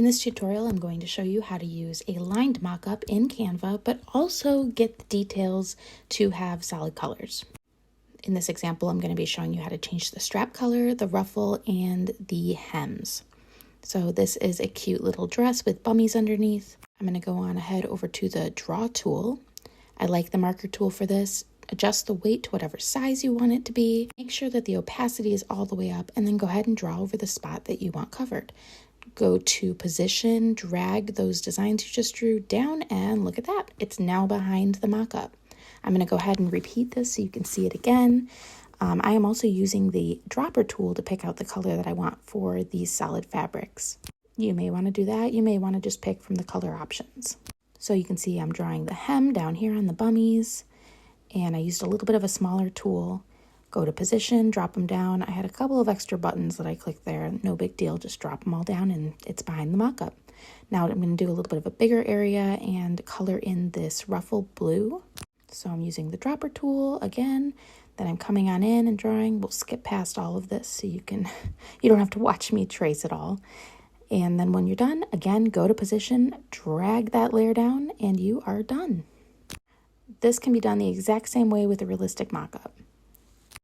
In this tutorial, I'm going to show you how to use a lined mock-up in Canva, but also get the details to have solid colors. In this example, I'm going to be showing you how to change the strap color, the ruffle, and the hems. So this is a cute little dress with bummies underneath. I'm going to go on ahead over to the draw tool. I like the marker tool for this. Adjust the weight to whatever size you want it to be. Make sure that the opacity is all the way up, and then go ahead and draw over the spot that you want covered. Go to position, drag those designs you just drew down, and look at that. It's now behind the mock-up. I'm going to go ahead and repeat this so you can see it again. I am also using the dropper tool to pick out the color that I want for these solid fabrics. You may want to do that. You may want to just pick from the color options. So you can see I'm drawing the hem down here on the bummies, and I used a little bit of a smaller tool. Go to position, drop them down. I had a couple of extra buttons that I clicked there. No big deal, just drop them all down and it's behind the mock-up. Now I'm going to do a little bit of a bigger area and color in this ruffle blue. So I'm using the dropper tool again. Then I'm coming on in and drawing. We'll skip past all of this so you don't have to watch me trace it all. And then when you're done, again, go to position, drag that layer down, and you are done. This can be done the exact same way with a realistic mock-up.